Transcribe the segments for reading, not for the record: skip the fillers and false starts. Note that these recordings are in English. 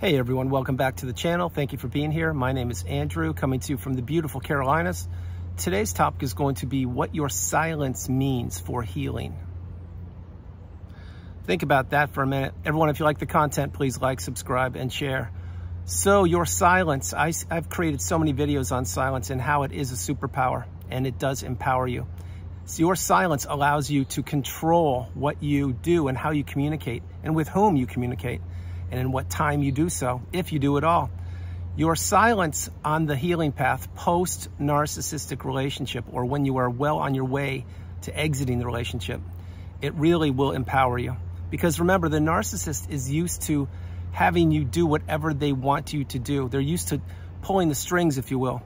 Hey everyone, welcome back to the channel. Thank you for being here. My name is Andrew, coming to you from the beautiful Carolinas. Today's topic is going to be what your silence means for healing. Think about that for a minute. Everyone, if you like the content, please like, subscribe, and share. So your silence, I've created so many videos on silence and how it is a superpower, and it does empower you. So your silence allows you to control what you do and how you communicate and with whom you communicate, and in what time you do so, if you do at all. Your silence on the healing path post-narcissistic relationship, or when you are well on your way to exiting the relationship, it really will empower you. Because remember, the narcissist is used to having you do whatever they want you to do. They're used to pulling the strings, if you will,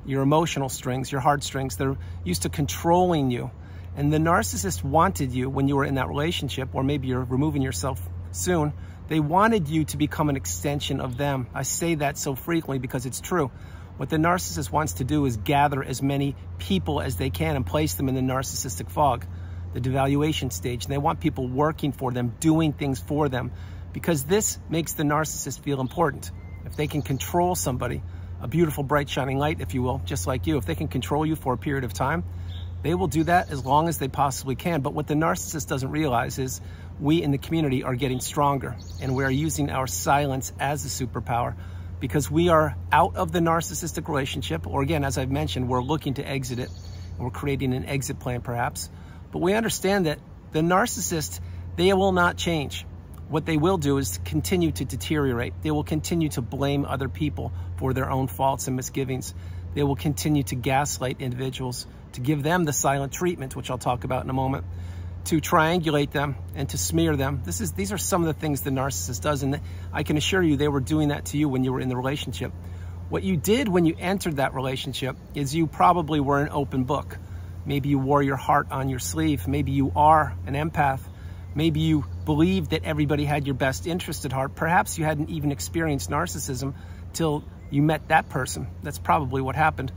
your emotional strings, your heartstrings. They're used to controlling you. And the narcissist wanted you when you were in that relationship, or maybe you're removing yourself soon. They wanted you to become an extension of them. I say that so frequently because it's true. What the narcissist wants to do is gather as many people as they can and place them in the narcissistic fog, the devaluation stage. And they want people working for them, doing things for them, because this makes the narcissist feel important. If they can control somebody, a beautiful, bright, shining light, if you will, just like you, if they can control you for a period of time, they will do that as long as they possibly can. But what the narcissist doesn't realize is we in the community are getting stronger, and we are using our silence as a superpower because we are out of the narcissistic relationship, or again, as I've mentioned, we're looking to exit it, and we're creating an exit plan perhaps. But we understand that the narcissist, they will not change. What they will do is continue to deteriorate. They will continue to blame other people for their own faults and misgivings. They will continue to gaslight individuals, to give them the silent treatment, which I'll talk about in a moment, to triangulate them and to smear them. These are some of the things the narcissist does, and I can assure you they were doing that to you when you were in the relationship. What you did when you entered that relationship is you probably were an open book. Maybe you wore your heart on your sleeve. Maybe you are an empath. Maybe you believed that everybody had your best interest at heart. Perhaps you hadn't even experienced narcissism till you met that person. That's probably what happened.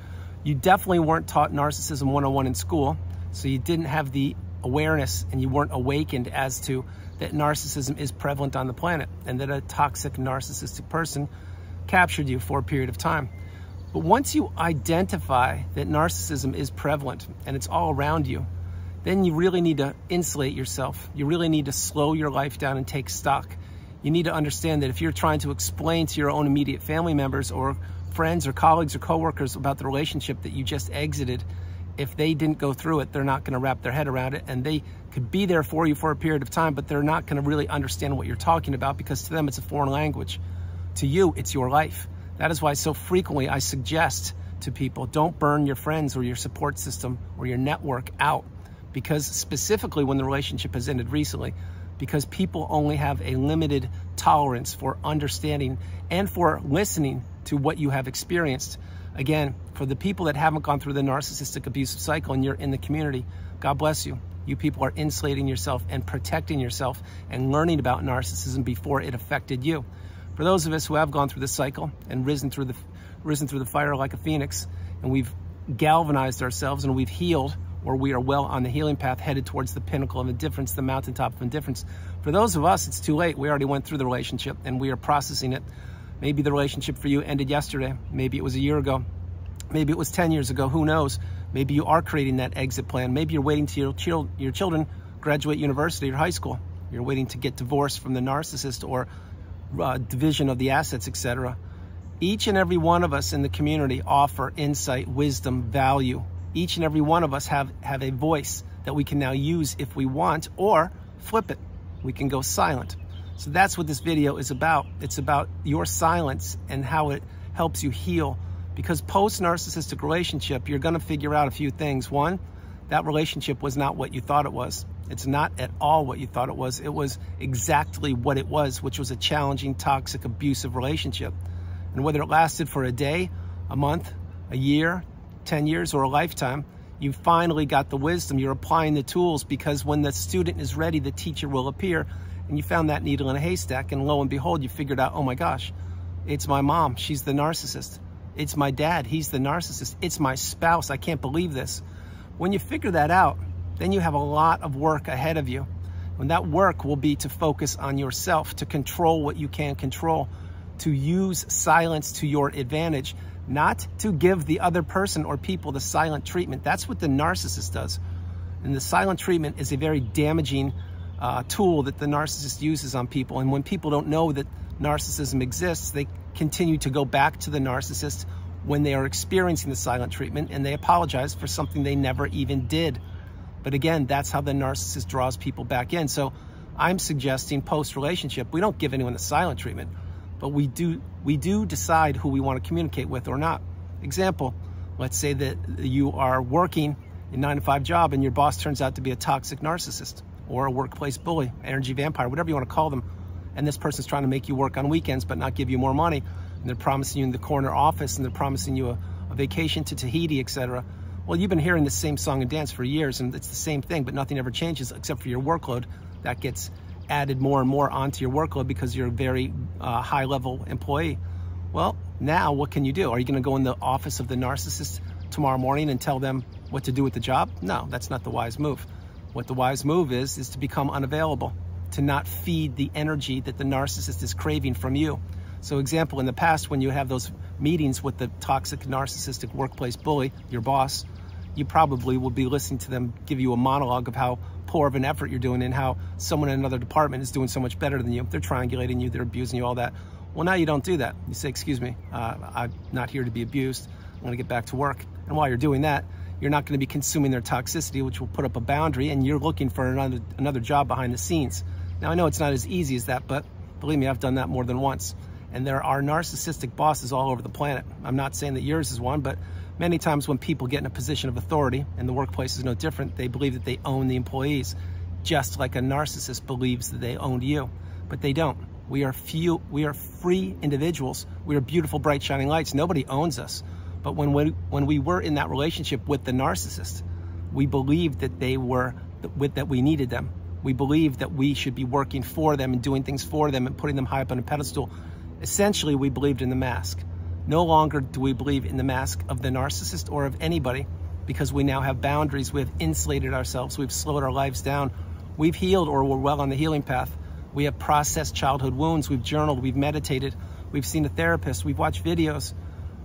You definitely weren't taught narcissism 101 in school, so you didn't have the awareness and you weren't awakened as to that narcissism is prevalent on the planet and that a toxic narcissistic person captured you for a period of time. But once you identify that narcissism is prevalent and it's all around you, then you really need to insulate yourself. You really need to slow your life down and take stock. You need to understand that if you're trying to explain to your own immediate family members or friends or colleagues or coworkers about the relationship that you just exited, if they didn't go through it, they're not going to wrap their head around it, and they could be there for you for a period of time, but they're not going to really understand what you're talking about because to them it's a foreign language. To you, it's your life. That is why so frequently I suggest to people, don't burn your friends or your support system or your network out, because specifically when the relationship has ended recently, because people only have a limited tolerance for understanding and for listening to what you have experienced. Again, for the people that haven't gone through the narcissistic abusive cycle and you're in the community, God bless you. You people are insulating yourself and protecting yourself and learning about narcissism before it affected you. For those of us who have gone through the cycle and risen through the fire like a phoenix, and we've galvanized ourselves and we've healed, or we are well on the healing path headed towards the pinnacle of indifference, the mountaintop of indifference. For those of us, it's too late. We already went through the relationship and we are processing it. Maybe the relationship for you ended yesterday. Maybe it was a year ago. Maybe it was 10 years ago. Who knows? Maybe you are creating that exit plan. Maybe you're waiting till your children graduate university or high school. You're waiting to get divorced from the narcissist or division of the assets, etc. Each and every one of us in the community offer insight, wisdom, value. Each and every one of us have a voice that we can now use if we want, or flip it. We can go silent. So that's what this video is about. It's about your silence and how it helps you heal. Because post-narcissistic relationship, you're going to figure out a few things. One, that relationship was not what you thought it was. It's not at all what you thought it was. It was exactly what it was, which was a challenging, toxic, abusive relationship. And whether it lasted for a day, a month, a year, 10 years, or a lifetime, you finally got the wisdom. You're applying the tools, because when the student is ready, the teacher will appear. And you found that needle in a haystack, and lo and behold, you figured out, oh my gosh, it's my mom. She's the narcissist. It's my dad. He's the narcissist. It's my spouse. I can't believe this. When you figure that out, then you have a lot of work ahead of you. And that work will be to focus on yourself, to control what you can control, to use silence to your advantage, not to give the other person or people the silent treatment. That's what the narcissist does. And the silent treatment is a very damaging tool that the narcissist uses on people. And when people don't know that narcissism exists, they continue to go back to the narcissist when they are experiencing the silent treatment, and they apologize for something they never even did. But again, that's how the narcissist draws people back in. So I'm suggesting post-relationship, we don't give anyone the silent treatment, but we do decide who we want to communicate with or not. Example, let's say that you are working a 9-to-5 job and your boss turns out to be a toxic narcissist or a workplace bully, energy vampire, whatever you want to call them. And this person's trying to make you work on weekends but not give you more money. And they're promising you in the corner office, and they're promising you a vacation to Tahiti, etc. Well, you've been hearing the same song and dance for years, and it's the same thing, but nothing ever changes except for your workload. That gets added more and more onto your workload because you're a very high-level employee. Well, now what can you do? Are you going to go in the office of the narcissist tomorrow morning and tell them what to do with the job? No, that's not the wise move. What the wise move is to become unavailable, to not feed the energy that the narcissist is craving from you. So example, in the past, when you have those meetings with the toxic narcissistic workplace bully, your boss, you probably will be listening to them give you a monologue of how poor of an effort you're doing and how someone in another department is doing so much better than you. They're triangulating you, they're abusing you, all that. Well, now you don't do that. You say, excuse me, I'm not here to be abused. I want to get back to work. And while you're doing that, you're not going to be consuming their toxicity, which will put up a boundary, and you're looking for another job behind the scenes. Now, I know it's not as easy as that, but believe me, I've done that more than once. And there are narcissistic bosses all over the planet. I'm not saying that yours is one, but many times when people get in a position of authority, and the workplace is no different, they believe that they own the employees, just like a narcissist believes that they own you. But they don't. We are free individuals. We are beautiful, bright, shining lights. Nobody owns us. But when we were in that relationship with the narcissist, we believed that that we needed them. We believed that we should be working for them and doing things for them and putting them high up on a pedestal. Essentially, we believed in the mask. No longer do we believe in the mask of the narcissist or of anybody, because we now have boundaries. We have insulated ourselves. We've slowed our lives down. We've healed, or we're well on the healing path. We have processed childhood wounds. We've journaled. We've meditated. We've seen a therapist. We've watched videos.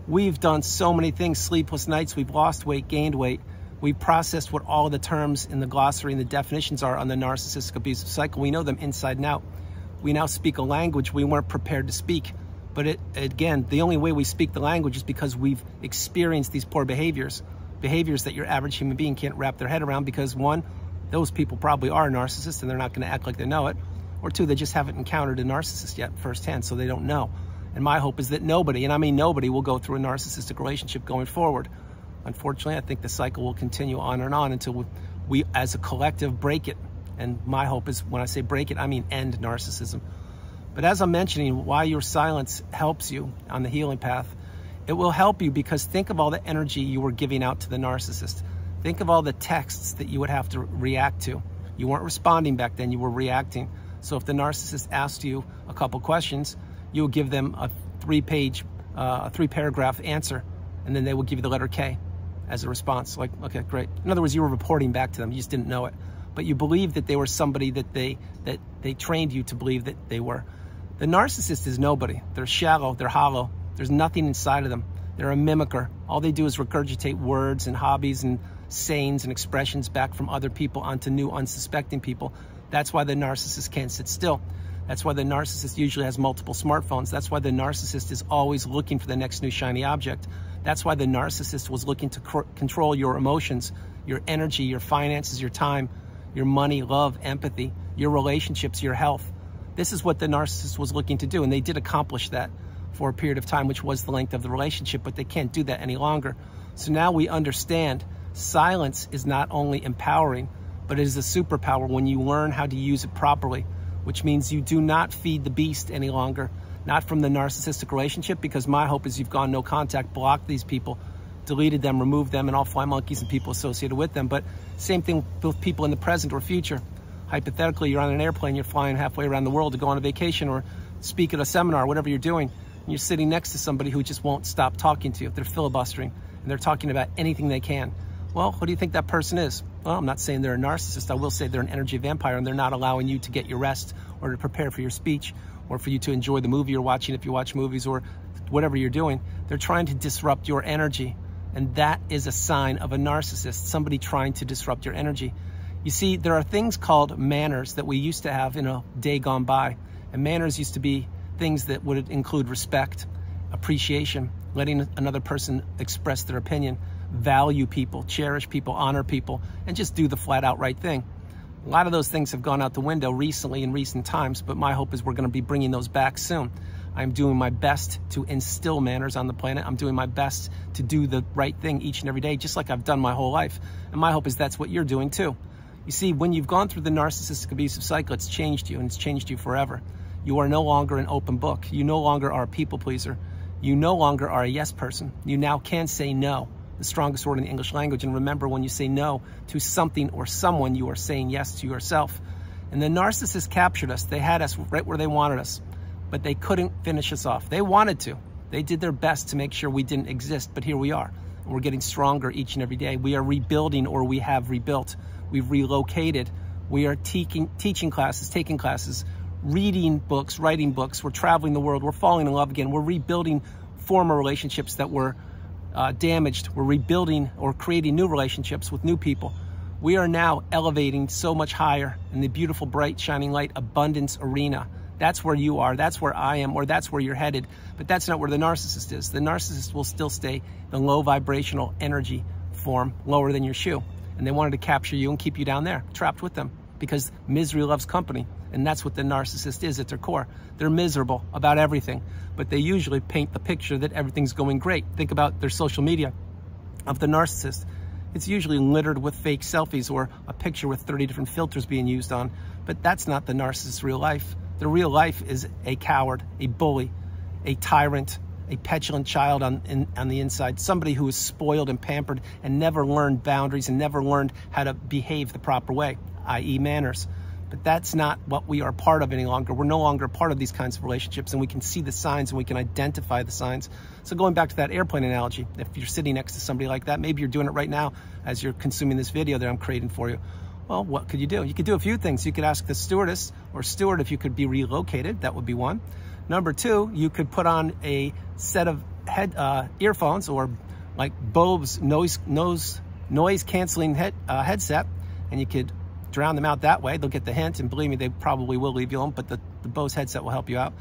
We've done so many things, sleepless nights. We've lost weight, gained weight. We've processed what all the terms in the glossary and the definitions are on the narcissistic abusive cycle. We know them inside and out. We now speak a language we weren't prepared to speak. But again, the only way we speak the language is because we've experienced these poor behaviors that your average human being can't wrap their head around, because one, those people probably are narcissists and they're not going to act like they know it, or two, they just haven't encountered a narcissist yet firsthand, so they don't know. And my hope is that nobody, and I mean nobody, will go through a narcissistic relationship going forward. Unfortunately, I think the cycle will continue on and on until we as a collective break it. And my hope is, when I say break it, I mean end narcissism. But as I'm mentioning, why your silence helps you on the healing path, it will help you because think of all the energy you were giving out to the narcissist. Think of all the texts that you would have to react to. You weren't responding back then, you were reacting. So if the narcissist asked you a couple questions, you would give them a three-paragraph answer, and then they would give you the letter K as a response. Like, okay, great. In other words, you were reporting back to them, you just didn't know it. But you believed that they were somebody that they trained you to believe that they were. The narcissist is nobody. They're shallow, they're hollow. There's nothing inside of them. They're a mimicker. All they do is regurgitate words and hobbies and sayings and expressions back from other people onto new, unsuspecting people. That's why the narcissist can't sit still. That's why the narcissist usually has multiple smartphones. That's why the narcissist is always looking for the next new shiny object. That's why the narcissist was looking to control your emotions, your energy, your finances, your time, your money, love, empathy, your relationships, your health. This is what the narcissist was looking to do, and they did accomplish that for a period of time, which was the length of the relationship, but they can't do that any longer. So now we understand silence is not only empowering, but it is a superpower when you learn how to use it properly, which means you do not feed the beast any longer, not from the narcissistic relationship, because my hope is you've gone no contact, blocked these people, deleted them, removed them, and all fly monkeys and people associated with them. But same thing with people in the present or future. Hypothetically, you're on an airplane, you're flying halfway around the world to go on a vacation or speak at a seminar, whatever you're doing, and you're sitting next to somebody who just won't stop talking to you. They're filibustering, and they're talking about anything they can. Well, who do you think that person is? Well, I'm not saying they're a narcissist. I will say they're an energy vampire, and they're not allowing you to get your rest or to prepare for your speech or for you to enjoy the movie you're watching if you watch movies, or whatever you're doing. They're trying to disrupt your energy. And that is a sign of a narcissist, somebody trying to disrupt your energy. You see, there are things called manners that we used to have in a day gone by. And manners used to be things that would include respect, appreciation, letting another person express their opinion, value people, cherish people, honor people, and just do the flat out right thing. A lot of those things have gone out the window recently in recent times, but my hope is we're going to be bringing those back soon. I'm doing my best to instill manners on the planet. I'm doing my best to do the right thing each and every day, just like I've done my whole life. And my hope is that's what you're doing too. You see, when you've gone through the narcissistic abusive cycle, it's changed you, and it's changed you forever. You are no longer an open book. You no longer are a people pleaser. You no longer are a yes person. You now can say no, the strongest word in the English language. And remember, when you say no to something or someone, you are saying yes to yourself. And the narcissist captured us. They had us right where they wanted us, but they couldn't finish us off. They wanted to. They did their best to make sure we didn't exist, but here we are. And we're getting stronger each and every day. We are rebuilding, or we have rebuilt. We've relocated. We are teaching classes, taking classes, reading books, writing books. We're traveling the world. We're falling in love again. We're rebuilding former relationships that were damaged. We're rebuilding or creating new relationships with new people. We are now elevating so much higher in the beautiful, bright, shining light, abundance arena. That's where you are. That's where I am, or that's where you're headed. But that's not where the narcissist is. The narcissist will still stay in low vibrational energy form, lower than your shoe. And they wanted to capture you and keep you down there, trapped with them, because misery loves company. And that's what the narcissist is at their core. They're miserable about everything, but they usually paint the picture that everything's going great. Think about their social media of the narcissist. It's usually littered with fake selfies or a picture with 30 different filters being used on. But that's not the narcissist's real life. The real life is a coward, a bully, a tyrant, a petulant child on the inside, somebody who is spoiled and pampered and never learned boundaries and never learned how to behave the proper way, i.e. manners. But that's not what we are part of any longer. We're no longer part of these kinds of relationships, and we can see the signs and we can identify the signs. So going back to that airplane analogy, if you're sitting next to somebody like that, maybe you're doing it right now as you're consuming this video that I'm creating for you. Well, what could you do? You could do a few things. You could ask the stewardess or steward if you could be relocated. That would be one. Number two, you could put on a set of earphones, or like Bove's noise canceling headset, and you could drown them out that way. They'll get the hint, and believe me, they probably will leave you alone, but the Bose headset will help you out.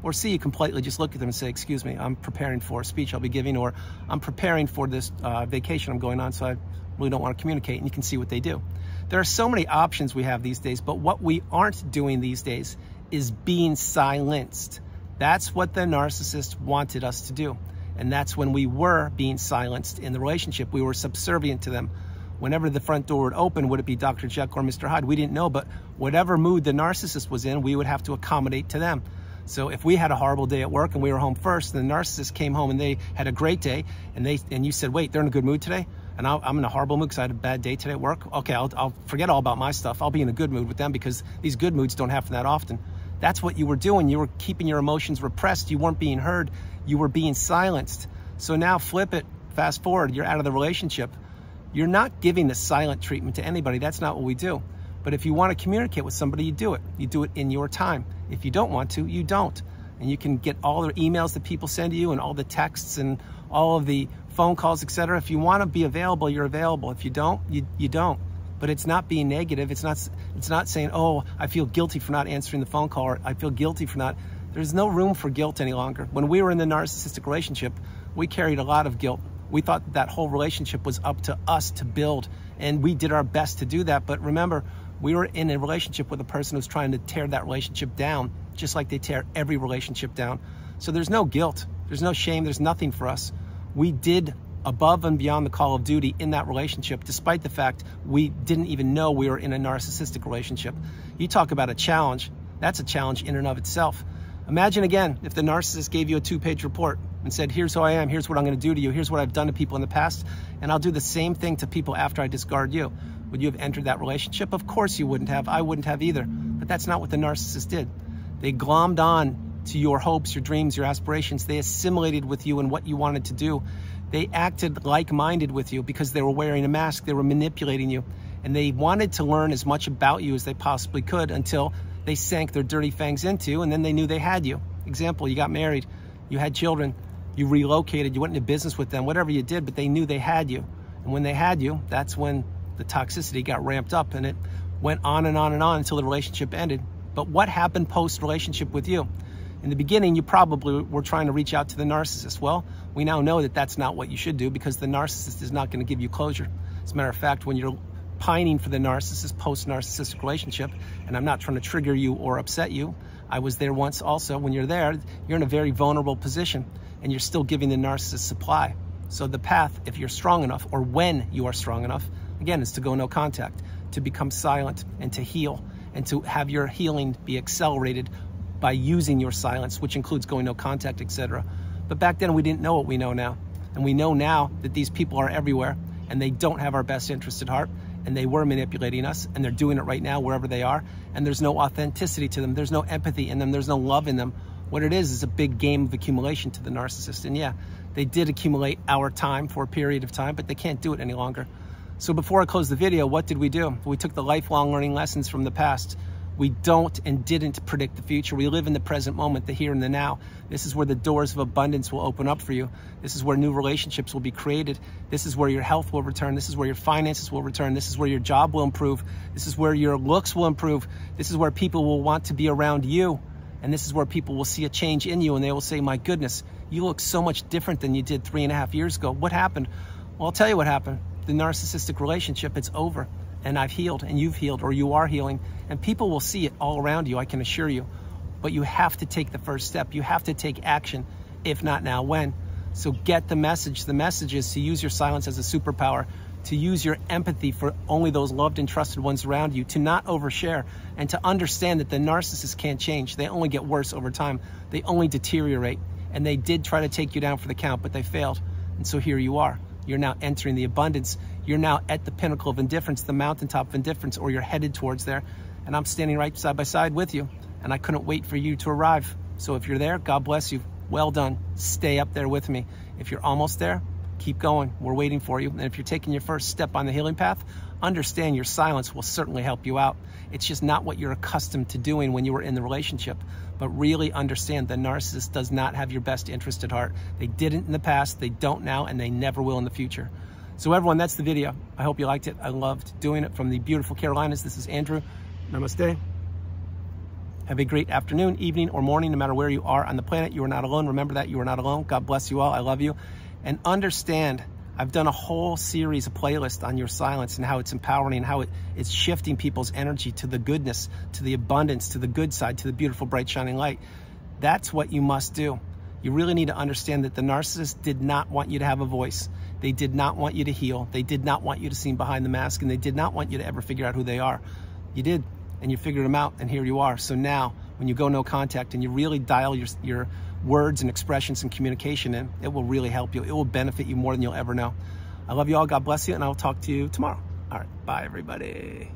Or C, you can politely just look at them and say, excuse me, I'm preparing for a speech I'll be giving, or I'm preparing for this vacation I'm going on, so I really don't want to communicate, and you can see what they do. There are so many options we have these days, but what we aren't doing these days is being silenced. That's what the narcissist wanted us to do. And that's when we were being silenced in the relationship. We were subservient to them. Whenever the front door would open, would it be Dr. Jekyll or Mr. Hyde? We didn't know, but whatever mood the narcissist was in, we would have to accommodate to them. So if we had a horrible day at work and we were home first, and the narcissist came home and they had a great day, and you said, wait, they're in a good mood today? And I'm in a horrible mood because I had a bad day today at work? Okay, I'll forget all about my stuff. I'll be in a good mood with them, because these good moods don't happen that often. That's what you were doing. You were keeping your emotions repressed. You weren't being heard. You were being silenced. So now flip it, fast forward, you're out of the relationship. You're not giving the silent treatment to anybody. That's not what we do. But if you want to communicate with somebody, you do it. You do it in your time. If you don't want to, you don't. And you can get all the emails that people send to you, and all the texts and all of the phone calls, etc. If you want to be available, you're available. If you don't, you don't. But it's not being negative. It's not saying, oh, I feel guilty for not answering the phone call, or I feel guilty for not. There's no room for guilt any longer. When we were in the narcissistic relationship, we carried a lot of guilt. We thought that whole relationship was up to us to build, and we did our best to do that. But remember, we were in a relationship with a person who's trying to tear that relationship down, just like they tear every relationship down. So there's no guilt. There's no shame. There's nothing for us. We did above and beyond the call of duty in that relationship, despite the fact we didn't even know we were in a narcissistic relationship. You talk about a challenge. That's a challenge in and of itself. Imagine again, if the narcissist gave you a 2-page report and said, here's who I am, here's what I'm going to do to you, here's what I've done to people in the past, and I'll do the same thing to people after I discard you. Would you have entered that relationship? Of course you wouldn't have. I wouldn't have either. But that's not what the narcissist did. They glommed on to your hopes, your dreams, your aspirations. They assimilated with you and what you wanted to do. They acted like-minded with you because they were wearing a mask. They were manipulating you. And they wanted to learn as much about you as they possibly could until they sank their dirty fangs into, and then they knew they had you. Example, you got married, you had children, you relocated, you went into business with them, whatever you did, but they knew they had you. And when they had you, that's when the toxicity got ramped up, and it went on and on and on until the relationship ended. But what happened post-relationship with you? In the beginning, you probably were trying to reach out to the narcissist. Well, we now know that that's not what you should do, because the narcissist is not going to give you closure. As a matter of fact, when you're pining for the narcissist post-narcissistic relationship, and I'm not trying to trigger you or upset you, I was there once also. When you're there, you're in a very vulnerable position, and you're still giving the narcissist supply. So the path, if you're strong enough, or when you are strong enough, again, is to go no contact, to become silent, and to heal, and to have your healing be accelerated by using your silence, which includes going no contact, etc. But back then, we didn't know what we know now. And we know now that these people are everywhere, and they don't have our best interest at heart, and they were manipulating us, and they're doing it right now wherever they are, and there's no authenticity to them, there's no empathy in them, there's no love in them. What it is a big game of accumulation to the narcissist. And yeah, they did accumulate our time for a period of time, but they can't do it any longer. So before I close the video, what did we do? We took the lifelong learning lessons from the past. We don't and didn't predict the future. We live in the present moment, the here and the now. This is where the doors of abundance will open up for you. This is where new relationships will be created. This is where your health will return. This is where your finances will return. This is where your job will improve. This is where your looks will improve. This is where people will want to be around you. And this is where people will see a change in you, and they will say, my goodness, you look so much different than you did 3.5 years ago. What happened? Well, I'll tell you what happened. The narcissistic relationship, it's over. And I've healed, and you've healed, or you are healing. And people will see it all around you, I can assure you. But you have to take the first step. You have to take action. If not now, when? So get the message. The message is to use your silence as a superpower, to use your empathy for only those loved and trusted ones around you, to not overshare, and to understand that the narcissist can't change. They only get worse over time. They only deteriorate. And they did try to take you down for the count, but they failed. And so here you are. You're now entering the abundance. You're now at the pinnacle of indifference, the mountaintop of indifference, or you're headed towards there. And I'm standing right side by side with you. And I couldn't wait for you to arrive. So if you're there, God bless you. Well done. Stay up there with me. If you're almost there, keep going. We're waiting for you. And if you're taking your first step on the healing path, understand your silence will certainly help you out. It's just not what you're accustomed to doing when you were in the relationship. But really understand the narcissist does not have your best interest at heart. They didn't in the past, they don't now, and they never will in the future. So everyone, that's the video. I hope you liked it. I loved doing it from the beautiful Carolinas. This is Andrew. Namaste. Have a great afternoon, evening, or morning, no matter where you are on the planet. You are not alone. Remember that. You are not alone. God bless you all. I love you. And understand, I've done a whole series, a playlist on your silence and how it's empowering and how it's shifting people's energy to the goodness, to the abundance, to the good side, to the beautiful, bright, shining light. That's what you must do. You really need to understand that the narcissist did not want you to have a voice. They did not want you to heal. They did not want you to see behind the mask, and they did not want you to ever figure out who they are. You did, and you figured them out, and here you are. So now, when you go no contact and you really dial your words and expressions and communication in, it will really help you. It will benefit you more than you'll ever know. I love you all. God bless you, and I'll talk to you tomorrow. All right. Bye, everybody.